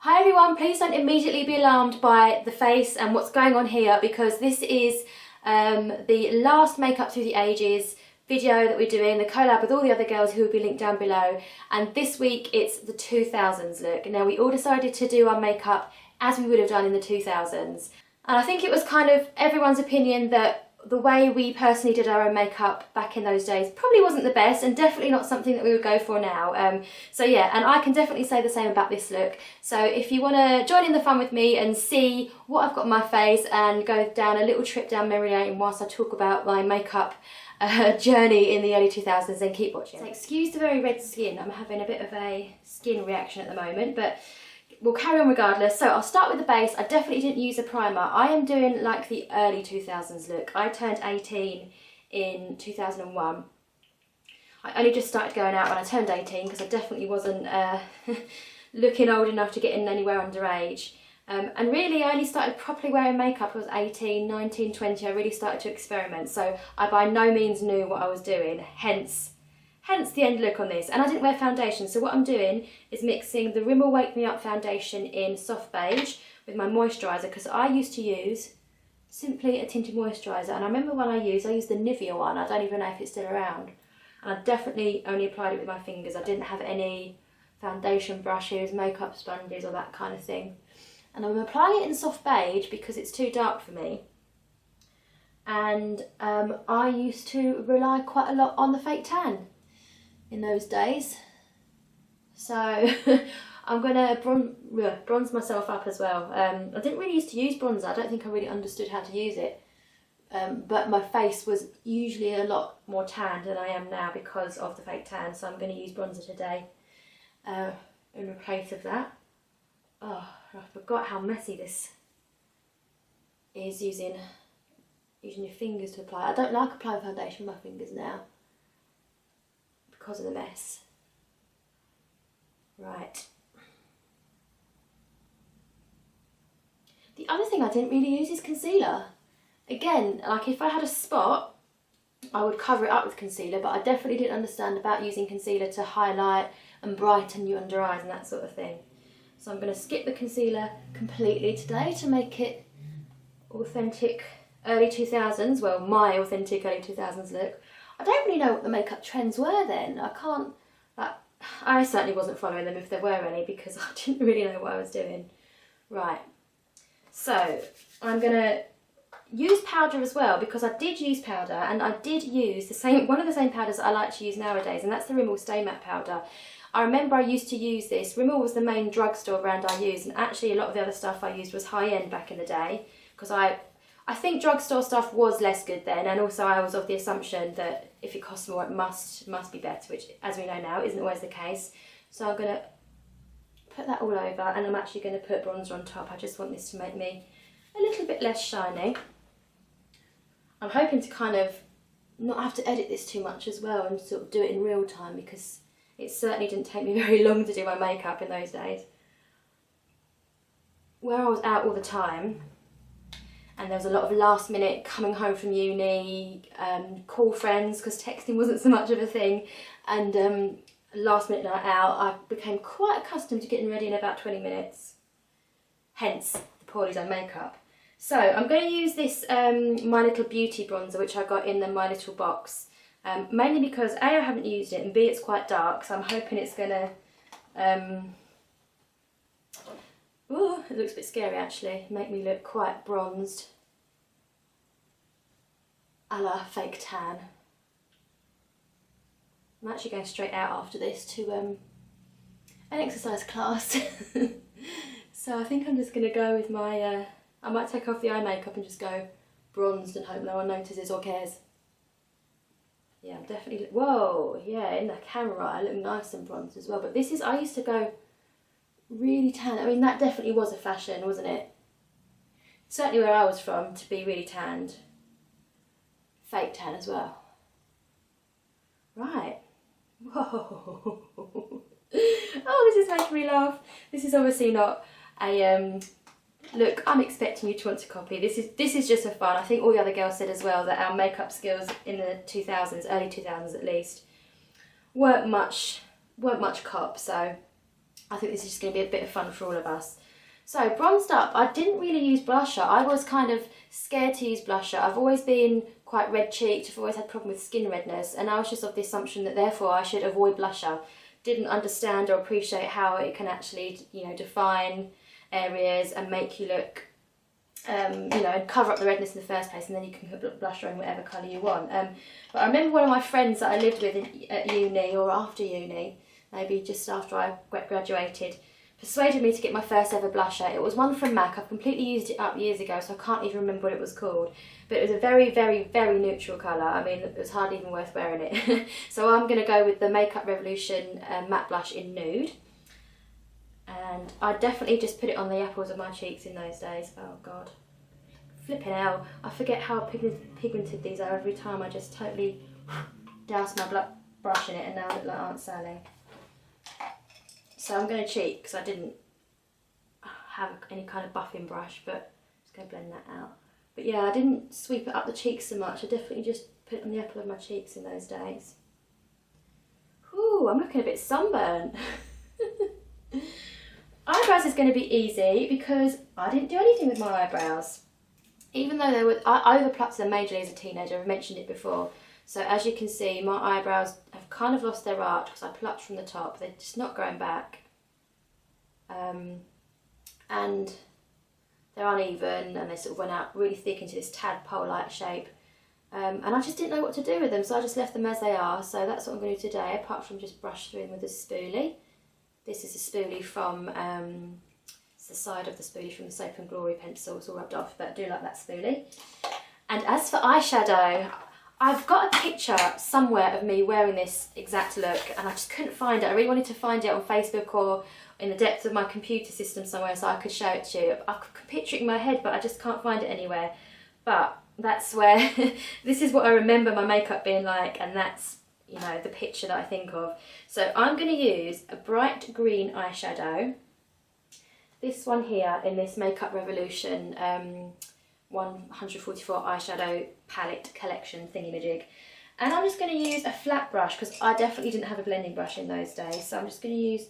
Hi everyone, please don't immediately be alarmed by the face and what's going on here, because this is the last Makeup Through the Ages video that we're doing, the collab with all the other girls who will be linked down below, and this week it's the 2000s look. Now we all decided to do our makeup as we would have done in the 2000s, and I think it was kind of everyone's opinion that the way we personally did our own makeup back in those days probably wasn't the best, and definitely not something that we would go for now. So yeah, and I can definitely say the same about this look. So if you want to join in the fun with me and see what I've got on my face and go down a little trip down memory lane whilst I talk about my makeup journey in the early 2000s, then keep watching. So excuse the very red skin, I'm having a bit of a skin reaction at the moment, but we'll carry on regardless. So I'll start with the base. I definitely didn't use a primer. I am doing like the early 2000s look. I turned 18 in 2001. I only just started going out when I turned 18 because I definitely wasn't looking old enough to get in anywhere underage. And really I only started properly wearing makeup I was 18, 19, 20. I really started to experiment. So I by no means knew what I was doing, hence the end look on this. And I didn't wear foundation, so what I'm doing is mixing the Rimmel Wake Me Up foundation in soft beige with my moisturiser, because I used to use simply a tinted moisturiser, and I remember when I used the Nivea one. I don't even know if it's still around, and I definitely only applied it with my fingers. I didn't have any foundation brushes, makeup sponges or that kind of thing, and I'm applying it in soft beige because it's too dark for me. And I used to rely quite a lot on the fake tan in those days, so I'm gonna bronze myself up as well. I didn't really used to use bronzer. I don't think I really understood how to use it, but my face was usually a lot more tanned than I am now because of the fake tan, so I'm going to use bronzer today in place of that. Oh, I forgot how messy this is, using your fingers to apply. I don't like applying foundation with my fingers now because of the mess. Right. The other thing I didn't really use is concealer. Again, like if I had a spot, I would cover it up with concealer, but I definitely didn't understand about using concealer to highlight and brighten your under eyes and that sort of thing. So I'm going to skip the concealer completely today to make it authentic early 2000s, well, my authentic early 2000s look. I don't really know what the makeup trends were then. I certainly wasn't following them if there were any, because I didn't really know what I was doing. Right, so I'm going to use powder as well, because I did use powder, and I did use one of the same powders I like to use nowadays, and that's the Rimmel Stay Matte powder. I remember I used to use this. Rimmel was the main drugstore brand I used, and actually a lot of the other stuff I used was high-end back in the day, because I think drugstore stuff was less good then, and also I was of the assumption that if it costs more it must be better, which as we know now isn't always the case. So I'm going to put that all over, and I'm actually going to put bronzer on top. I just want this to make me a little bit less shiny. I'm hoping to kind of not have to edit this too much as well and sort of do it in real time, because it certainly didn't take me very long to do my makeup in those days. Where I was out all the time, and there was a lot of last minute coming home from uni, call friends because texting wasn't so much of a thing, and last minute night out, I became quite accustomed to getting ready in about 20 minutes, hence the poorly done makeup. So I'm going to use this My Little Beauty bronzer, which I got in the My Little box, mainly because A, I haven't used it, and B, it's quite dark, so I'm hoping it's going to ooh, it looks a bit scary actually, make me look quite bronzed, a la fake tan. I'm actually going straight out after this to an exercise class. So I think I'm just going to go with my, I might take off the eye makeup and just go bronzed and hope no one notices or cares. Yeah, I'm definitely, whoa, yeah, in the camera I look nice and bronzed as well, but this is, I used to go really tan. I mean, that definitely was a fashion, wasn't it? Certainly where I was from, to be really tanned. Fake tan as well. Right. Whoa. Oh, this is making me laugh. This is obviously not a look I'm expecting you to want to copy. This is just for fun. I think all the other girls said as well that our makeup skills in the 2000s, early 2000s at least, weren't much cop, so I think this is just going to be a bit of fun for all of us. So bronzed up, I didn't really use blusher. I was kind of scared to use blusher. I've always been quite red cheeked, I've always had a problem with skin redness, and I was just of the assumption that therefore I should avoid blusher. Didn't understand or appreciate how it can actually, you know, define areas and make you look, you know, cover up the redness in the first place, and then you can put blusher in whatever colour you want. But I remember one of my friends that I lived with at uni, or after uni, maybe just after I graduated, persuaded me to get my first ever blusher. It was one from MAC. I've completely used it up years ago, so I can't even remember what it was called. But it was a very, very, very neutral colour. I mean, it was hardly even worth wearing it. So I'm going to go with the Makeup Revolution matte blush in Nude. And I definitely just put it on the apples of my cheeks in those days. Oh God. Flipping hell. I forget how pigmented these are every time. I just totally douse my brush in it, and now I look like Aunt Sally. So I'm going to cheat because I didn't have any kind of buffing brush, but I'm just going to blend that out. But yeah, I didn't sweep it up the cheeks so much. I definitely just put it on the apple of my cheeks in those days. Ooh, I'm looking a bit sunburnt. Eyebrows is going to be easy because I didn't do anything with my eyebrows. Even though they were, I overplucked them majorly as a teenager. I've mentioned it before. So as you can see, my eyebrows have kind of lost their arch because I plucked from the top. They're just not growing back. And they're uneven, and they sort of went out really thick into this tadpole-like shape. And I just didn't know what to do with them, so I just left them as they are. So that's what I'm going to do today, apart from just brush through them with a spoolie. This is a spoolie from, it's the side of the spoolie from the Soap and Glory pencil. It's all rubbed off, but I do like that spoolie. And as for eyeshadow, I've got a picture somewhere of me wearing this exact look, and I just couldn't find it. I really wanted to find it on Facebook or in the depths of my computer system somewhere so I could show it to you. I could picture it in my head, but I just can't find it anywhere. But that's where, this is what I remember my makeup being like, and that's, you know, the picture that I think of. So I'm going to use a bright green eyeshadow. This one here in this Makeup Revolution 144 eyeshadow palette collection thingy-majig. And I'm just going to use a flat brush because I definitely didn't have a blending brush in those days. So I'm just going to use,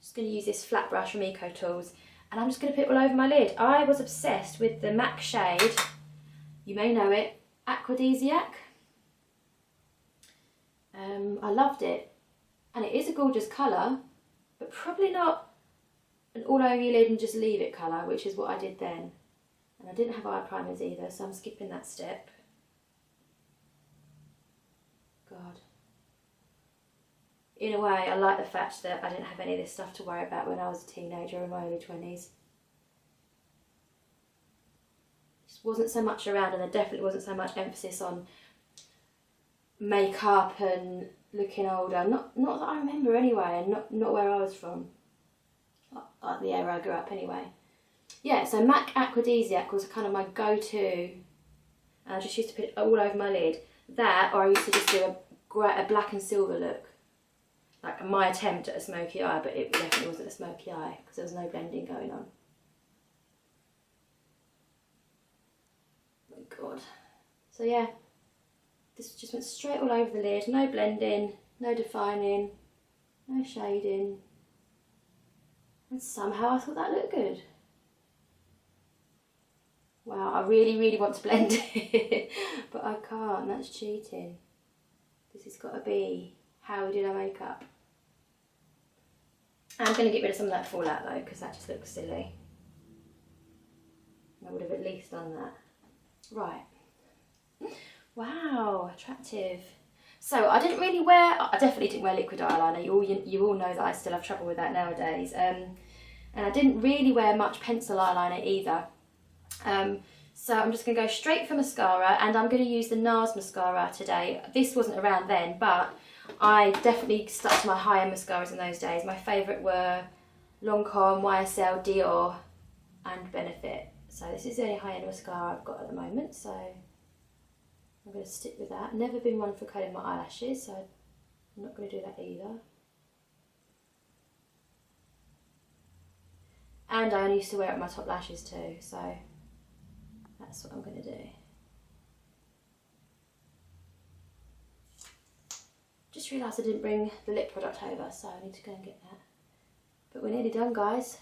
just going to use this flat brush from Eco Tools, and I'm just going to put it all over my lid. I was obsessed with the MAC shade, you may know it, Aquadesiac. I loved it, and it is a gorgeous colour, but probably not an all over your lid and just leave it colour, which is what I did then. And I didn't have eye primers either, so I'm skipping that step. God. In a way, I like the fact that I didn't have any of this stuff to worry about when I was a teenager in my early 20s. Just wasn't so much around, and there definitely wasn't so much emphasis on makeup and looking older. Not that I remember anyway, and not where I was from. Like the area I grew up anyway. Yeah, so MAC Aquadesiac was kind of my go-to, and I just used to put it all over my lid. That, or I used to just do a black and silver look. Like my attempt at a smoky eye, but it definitely wasn't a smoky eye because there was no blending going on. Oh my God. So yeah, this just went straight all over the lid. No blending, no defining, no shading. And somehow I thought that looked good. Wow, I really, really want to blend it, but I can't, that's cheating. This has got to be how we did our makeup. I'm going to get rid of some of that fallout though, because that just looks silly. I would have at least done that. Right. Wow, attractive. So I definitely didn't wear liquid eyeliner. You all know that I still have trouble with that nowadays. And I didn't really wear much pencil eyeliner either. So I'm just going to go straight for mascara, and I'm going to use the NARS mascara today. This wasn't around then, but I definitely stuck to my high-end mascaras in those days. My favourite were Lancome, YSL, Dior and Benefit. So this is the only high-end mascara I've got at the moment, so I'm going to stick with that. Never been one for curling my eyelashes, so I'm not going to do that either. And I only used to wear it on my top lashes too, so that's what I'm going to do. Just realised I didn't bring the lip product over, so I need to go and get that. But we're nearly done, guys.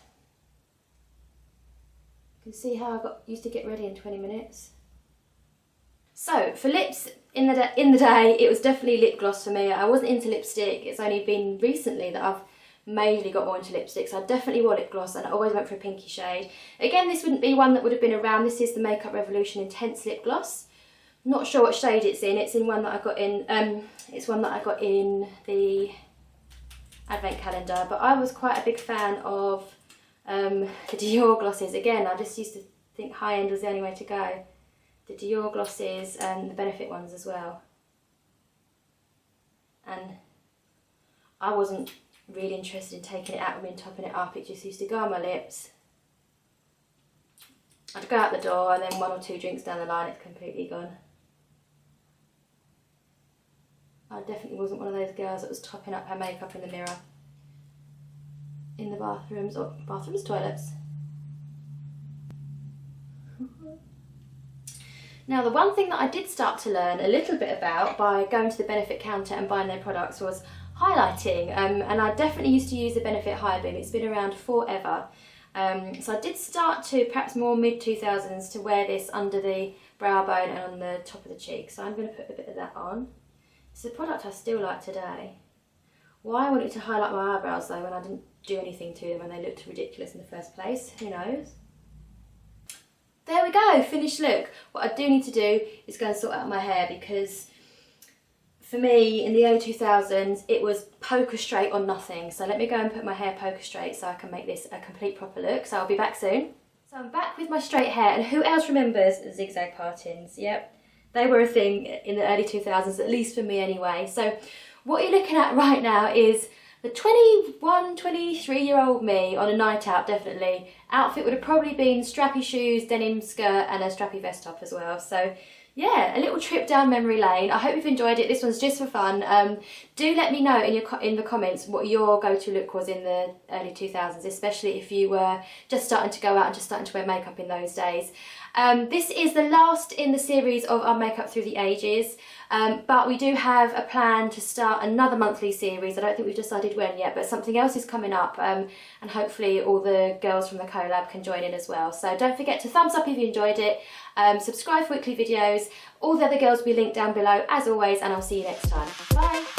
You can see how I used to get ready in 20 minutes. So for lips in the day, it was definitely lip gloss for me. I wasn't into lipstick. It's only been recently that I've majorly got more into lipsticks. I definitely wore lip gloss and I always went for a pinky shade. Again, this wouldn't be one that would have been around. This is the Makeup Revolution Intense Lip Gloss. Not sure what shade it's in. It's in one that I got in. It's one that I got in the advent calendar. But I was quite a big fan of the Dior glosses. Again, I just used to think high end was the only way to go. The Dior glosses and the Benefit ones as well. And I wasn't really interested in taking it out with me and topping it up. It just used to go on my lips. I'd go out the door and then 1 or 2 drinks down the line, it's completely gone. I definitely wasn't one of those girls that was topping up her makeup in the mirror. In the bathrooms, or bathrooms, toilets. Now, the one thing that I did start to learn a little bit about by going to the Benefit counter and buying their products was highlighting. And I definitely used to use the Benefit High Beam. It's been around forever. So I did start to, perhaps more mid-2000s, to wear this under the brow bone and on the top of the cheek. So I'm going to put a bit of that on. It's a product I still like today. Why I wanted to highlight my eyebrows though when I didn't do anything to them and they looked ridiculous in the first place, who knows? There we go, finished look. What I do need to do is go and sort out my hair, because for me in the early 2000s it was poker straight or nothing. So let me go and put my hair poker straight so I can make this a complete proper look. So I'll be back soon. So I'm back with my straight hair, and who else remembers zigzag partings? Yep, they were a thing in the early 2000s, at least for me anyway. So what you're looking at right now is the 21, 23-year-old me on a night out, definitely. Outfit would have probably been strappy shoes, denim skirt and a strappy vest top as well. So yeah, a little trip down memory lane. I hope you've enjoyed it. This one's just for fun. Do let me know in the comments what your go-to look was in the early 2000s, especially if you were just starting to go out and just starting to wear makeup in those days. This is the last in the series of our Makeup Through the Ages, but we do have a plan to start another monthly series. I don't think we've decided when yet, but something else is coming up, and hopefully all the girls from the collab can join in as well. So don't forget to thumbs up if you enjoyed it, subscribe for weekly videos. All the other girls will be linked down below as always, and I'll see you next time. Bye!